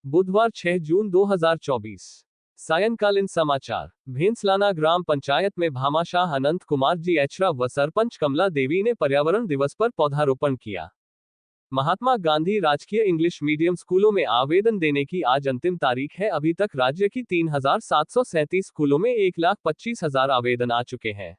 बुधवार 6 जून 2024। सायंकालीन समाचार। भेंसलाना ग्राम पंचायत में भामाशाह अनंत कुमार जी एचरा व सरपंच कमला देवी ने पर्यावरण दिवस पर पौधारोपण किया। महात्मा गांधी राजकीय इंग्लिश मीडियम स्कूलों में आवेदन देने की आज अंतिम तारीख है। अभी तक राज्य की 3,737 स्कूलों में 1,25,000 आवेदन आ चुके हैं।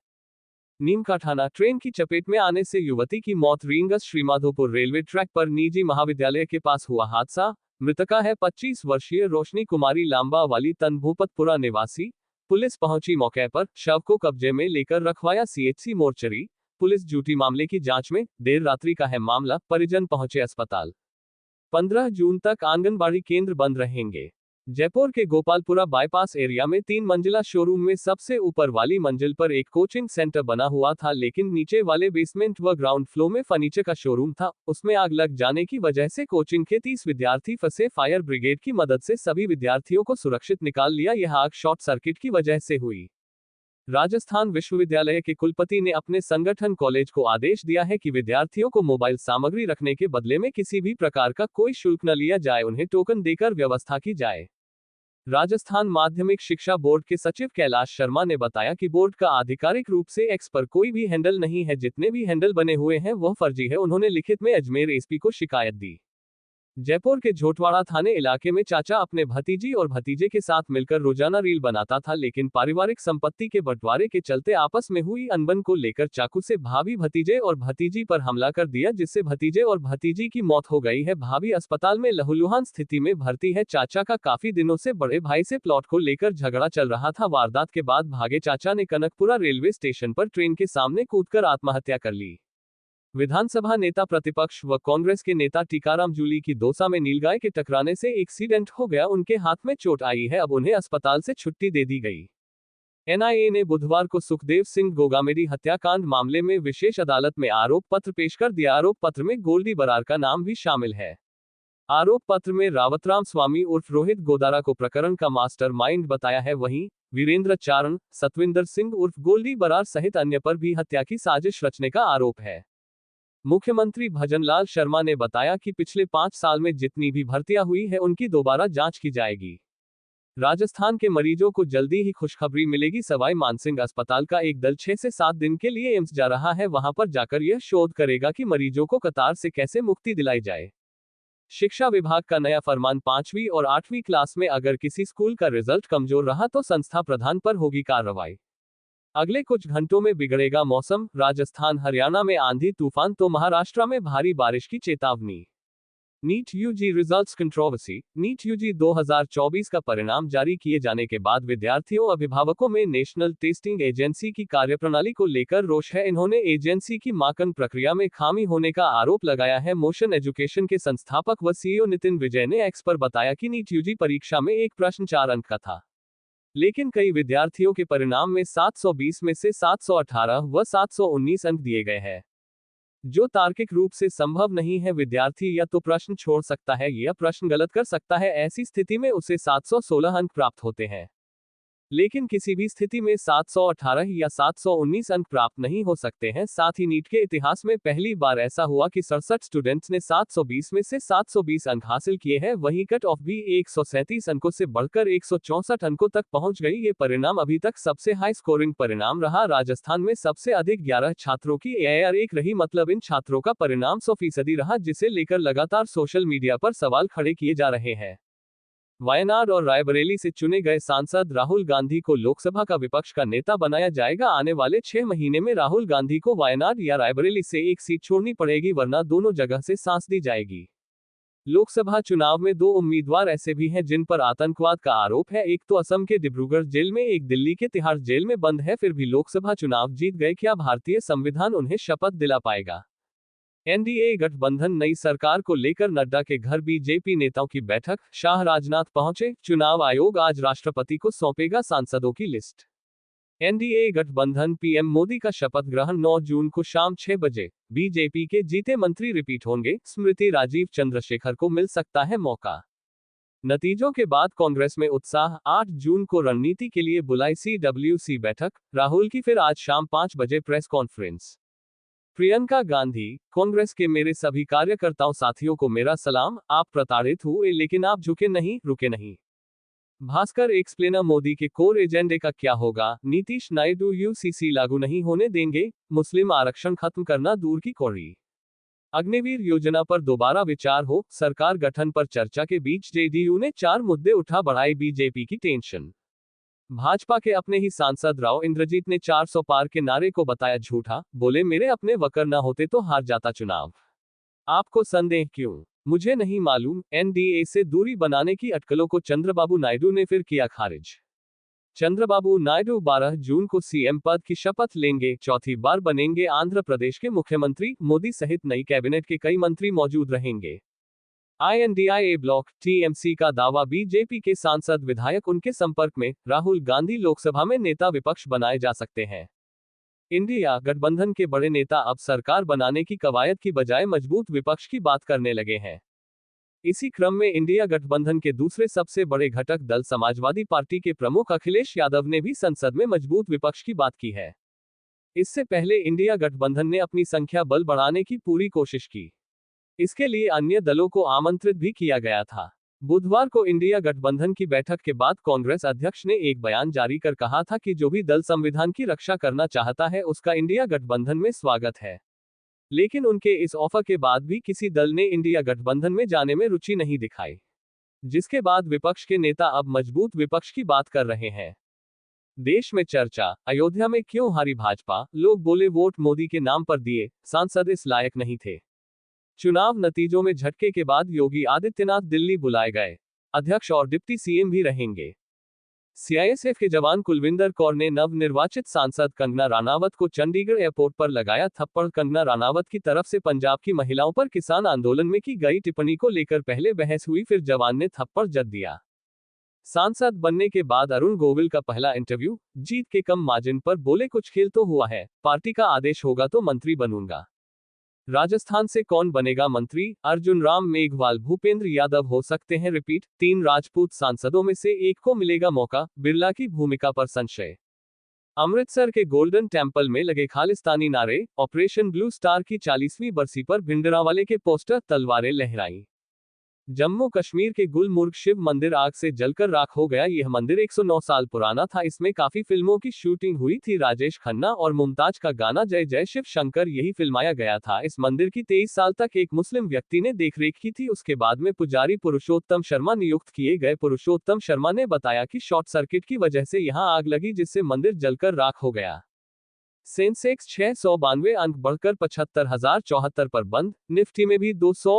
नीमकाठाना। ट्रेन की चपेट में आने से युवती की मौत। रींगस श्रीमाधोपुर रेलवे ट्रैक पर निजी महाविद्यालय के पास हुआ हादसा। मृतका है 25 वर्षीय रोशनी कुमारी लांबा वाली तनभूपतपुरा निवासी। पुलिस पहुंची मौके पर, शव को कब्जे में लेकर रखवाया सीएचसी मोर्चरी। पुलिस जुटी मामले की जांच में। देर रात्रि का है मामला, परिजन पहुंचे अस्पताल। 15 जून तक आंगनबाड़ी केंद्र बंद रहेंगे। जयपुर के गोपालपुरा बाईपास एरिया में 3 मंजिला शोरूम में सबसे ऊपर वाली मंजिल पर एक कोचिंग सेंटर बना हुआ था, लेकिन नीचे वाले बेसमेंट व ग्राउंड फ्लोर में फर्नीचर का शोरूम था। उसमें आग लग जाने की वजह से कोचिंग के 30 विद्यार्थी फंसे। फायर ब्रिगेड की मदद से सभी विद्यार्थियों को सुरक्षित निकाल लिया। यह आग शॉर्ट सर्किट की वजह से हुई। राजस्थान विश्वविद्यालय के कुलपति ने अपने संगठन कॉलेज को आदेश दिया है कि विद्यार्थियों को मोबाइल सामग्री रखने के बदले में किसी भी प्रकार का कोई शुल्क न लिया जाए, उन्हें टोकन देकर व्यवस्था की जाए। राजस्थान माध्यमिक शिक्षा बोर्ड के सचिव कैलाश शर्मा ने बताया कि बोर्ड का आधिकारिक रूप से एक्स पर कोई भी हैंडल नहीं है। जितने भी हैंडल बने हुए हैं वह फर्जी है। उन्होंने लिखित में अजमेर एसपी को शिकायत दी। जयपुर के झोटवाड़ा थाने इलाके में चाचा अपने भतीजी और भतीजे के साथ मिलकर रोजाना रील बनाता था, लेकिन पारिवारिक संपत्ति के बंटवारे के चलते आपस में हुई अनबन को लेकर चाकू से भाभी भतीजे और भतीजी पर हमला कर दिया, जिससे भतीजे और भतीजी की मौत हो गई है। भाभी अस्पताल में लहूलुहान स्थिति में भर्ती है। चाचा का काफी दिनों से बड़े भाई से प्लॉट को लेकर झगड़ा चल रहा था। वारदात के बाद भागे चाचा ने कनकपुरा रेलवे स्टेशन पर ट्रेन के सामने कूदकर आत्महत्या कर ली। विधानसभा नेता प्रतिपक्ष व कांग्रेस के नेता टीकाराम जूली की दौसा में नीलगाय के टकराने से एक्सीडेंट हो गया। उनके हाथ में चोट आई है, अब उन्हें अस्पताल से छुट्टी दे दी गई। एनआईए ने बुधवार को सुखदेव सिंह गोगामेडी हत्याकांड मामले में विशेष अदालत में आरोप पत्र पेश कर दिया। आरोप पत्र में गोल्डी बरार का नाम भी शामिल है। आरोप पत्र में रावतराम स्वामी उर्फ रोहित गोदारा को प्रकरण का मास्टरमाइंड बताया है। वहीं वीरेंद्र चारण, सतविंदर सिंह उर्फ गोल्डी बरार सहित अन्य पर भी हत्या की साजिश रचने का आरोप है। मुख्यमंत्री भजनलाल शर्मा ने बताया कि पिछले 5 साल में जितनी भी भर्तियां हुई है उनकी दोबारा जांच की जाएगी। राजस्थान के मरीजों को जल्दी ही खुशखबरी मिलेगी। सवाई मानसिंह अस्पताल का एक दल 6 से 7 दिन के लिए एम्स जा रहा है। वहां पर जाकर यह शोध करेगा कि मरीजों को कतार से कैसे मुक्ति दिलाई जाए। शिक्षा विभाग का नया फरमान। 5वीं और 8वीं क्लास में अगर किसी स्कूल का रिजल्ट कमजोर रहा तो संस्था प्रधान पर होगी कार्रवाई। अगले कुछ घंटों में बिगड़ेगा मौसम। राजस्थान हरियाणा में आंधी तूफान तो महाराष्ट्र में भारी बारिश की चेतावनी। NEET UG results controversy. NEET UG 2024 का परिणाम जारी किए जाने के बाद विद्यार्थियों अभिभावकों में नेशनल टेस्टिंग एजेंसी की कार्यप्रणाली को लेकर रोष है। इन्होंने एजेंसी की माकन प्रक्रिया में खामी होने का आरोप लगाया है। मोशन एजुकेशन के संस्थापक व सीईओ नितिन विजय ने एक्स पर बताया कि नीट यूजी परीक्षा में एक प्रश्न 4 अंक का था, लेकिन कई विद्यार्थियों के परिणाम में 720 में से 718 व 719 अंक दिए गए हैं, जो तार्किक रूप से संभव नहीं है। विद्यार्थी या तो प्रश्न छोड़ सकता है या प्रश्न गलत कर सकता है। ऐसी स्थिति में उसे 716 अंक प्राप्त होते हैं, लेकिन किसी भी स्थिति में 718 या 719 अंक प्राप्त नहीं हो सकते हैं। साथ ही नीट के इतिहास में पहली बार ऐसा हुआ कि 67 स्टूडेंट्स ने 720 में से 720 अंक हासिल किए हैं। वहीं कट ऑफ भी 137 अंकों से बढ़कर 164 अंकों तक पहुंच गई। ये परिणाम अभी तक सबसे हाई स्कोरिंग परिणाम रहा। राजस्थान में सबसे अधिक 11 छात्रों की AIR 1 रही, मतलब इन छात्रों का परिणाम 100% रहा, जिसे लेकर लगातार सोशल मीडिया पर सवाल खड़े किए जा रहे हैं। वायनाड और रायबरेली से चुने गए सांसद राहुल गांधी को लोकसभा का विपक्ष का नेता बनाया जाएगा। आने वाले 6 महीने में राहुल गांधी को वायनाड या रायबरेली से एक सीट छोड़नी पड़ेगी, वरना दोनों जगह से सांस दी जाएगी। लोकसभा चुनाव में 2 उम्मीदवार ऐसे भी हैं जिन पर आतंकवाद का आरोप है। एक तो असम के डिब्रूगढ़ जेल में, एक दिल्ली के तिहाड़ जेल में बंद है, फिर भी लोकसभा चुनाव जीत गए। क्या भारतीय संविधान उन्हें शपथ दिला पाएगा? एनडीए गठबंधन नई सरकार को लेकर नड्डा के घर बीजेपी नेताओं की बैठक। शाह राजनाथ पहुंचे। चुनाव आयोग आज राष्ट्रपति को सौंपेगा सांसदों की लिस्ट। एनडीए गठबंधन पीएम मोदी का शपथ ग्रहण 9 जून को शाम 6 बजे। बीजेपी के जीते मंत्री रिपीट होंगे। स्मृति राजीव चंद्रशेखर को मिल सकता है मौका। नतीजों के बाद कांग्रेस में उत्साह। 8 जून को रणनीति के लिए बुलाई CWC बैठक। राहुल की फिर आज शाम 5 बजे प्रेस कॉन्फ्रेंस। प्रियंका गांधी, कांग्रेस के मेरे सभी कार्यकर्ताओं साथियों को मेरा सलाम। आप प्रताड़ित हुए लेकिन आप झुके नहीं, रुके नहीं। भास्कर एक्सप्लेनर मोदी के कोर एजेंडे का क्या होगा? नीतीश नायडू यूसीसी लागू नहीं होने देंगे, मुस्लिम आरक्षण खत्म करना दूर की कौड़ी। अग्निवीर योजना पर दोबारा विचार हो, सरकार गठन पर चर्चा के बीच जेडीयू ने 4 मुद्दे उठा बढ़ाई बीजेपी की टेंशन। भाजपा के अपने ही सांसद राव इंद्रजीत ने 400 पार के नारे को बताया झूठा, बोले मेरे अपने वकर ना होते तो हार जाता चुनाव। आपको संदेह क्यों? मुझे नहीं मालूम। एनडीए से दूरी बनाने की अटकलों को चंद्रबाबू नायडू ने फिर किया खारिज। चंद्रबाबू नायडू 12 जून को सीएम पद की शपथ लेंगे, चौथी बार बनेंगे आंध्र प्रदेश के मुख्यमंत्री। मोदी सहित नई कैबिनेट के कई मंत्री मौजूद रहेंगे। आईएनडीआईए ब्लॉक टीएमसी का दावा, बीजेपी के सांसद विधायक उनके संपर्क में। राहुल गांधी लोकसभा में नेता विपक्ष बनाए जा सकते हैं। इंडिया गठबंधन के बड़े नेता अब सरकार बनाने की कवायद की बजाय मजबूत विपक्ष की बात करने लगे हैं। इसी क्रम में इंडिया गठबंधन के दूसरे सबसे बड़े घटक दल समाजवादी पार्टी के प्रमुख अखिलेश यादव ने भी संसद में मजबूत विपक्ष की बात की है। इससे पहले इंडिया गठबंधन ने अपनी संख्या बल बढ़ाने की पूरी कोशिश की। इसके लिए अन्य दलों को आमंत्रित भी किया गया था। बुधवार को इंडिया गठबंधन की बैठक के बाद कांग्रेस अध्यक्ष ने एक बयान जारी कर कहा था कि जो भी दल संविधान की रक्षा करना चाहता है उसका इंडिया गठबंधन में स्वागत है। लेकिन उनके इस ऑफर के बाद भी किसी दल ने इंडिया गठबंधन में जाने में रुचि नहीं दिखाई, जिसके बाद विपक्ष के नेता अब मजबूत विपक्ष की बात कर रहे हैं। देश में चर्चा, अयोध्या में क्यों हारी भाजपा? लोग बोले वोट मोदी के नाम पर दिए, सांसद इस लायक नहीं थे। चुनाव नतीजों में झटके के बाद योगी आदित्यनाथ दिल्ली बुलाए गए। अध्यक्ष और डिप्टी सीएम भी रहेंगे। सीआईएसएफ के जवान कुलविंदर कौर ने नवनिर्वाचित सांसद कंगना रनावत को चंडीगढ़ एयरपोर्ट पर लगाया थप्पड़। कंगना रनावत की तरफ से पंजाब की महिलाओं पर किसान आंदोलन में की गई टिप्पणी को लेकर पहले बहस हुई, फिर जवान ने थप्पड़ जड़ दिया। सांसद बनने के बाद अरुण गोविल का पहला इंटरव्यू, जीत के कम मार्जिन पर बोले कुछ खेल तो हुआ है, पार्टी का आदेश होगा तो मंत्री बनूंगा। राजस्थान से कौन बनेगा मंत्री? अर्जुन राम मेघवाल भूपेंद्र यादव हो सकते हैं रिपीट। 3 राजपूत सांसदों में से एक को मिलेगा मौका, बिरला की भूमिका पर संशय। अमृतसर के गोल्डन टेम्पल में लगे खालिस्तानी नारे, ऑपरेशन ब्लू स्टार की 40वीं बरसी पर भिंडरावाले के पोस्टर, तलवारें लहराई। जम्मू कश्मीर के गुलमर्ग शिव मंदिर आग से जलकर राख हो गया। यह मंदिर 109 साल पुराना था। इसमें काफी फिल्मों की शूटिंग हुई थी। राजेश खन्ना और मुमताज का गाना जय जय शिव शंकर यही फिल्माया गया था। इस मंदिर की 23 साल तक एक मुस्लिम व्यक्ति ने देखरेख की थी। उसके बाद में पुजारी पुरुषोत्तम शर्मा नियुक्त किए गए। पुरुषोत्तम शर्मा ने बताया कि शॉर्ट सर्किट की वजह से यहां आग लगी, जिससे मंदिर जलकर राख हो गया। सेंसेक्स 692 अंक बढ़कर 75,074 पर बंद। निफ्टी में भी 200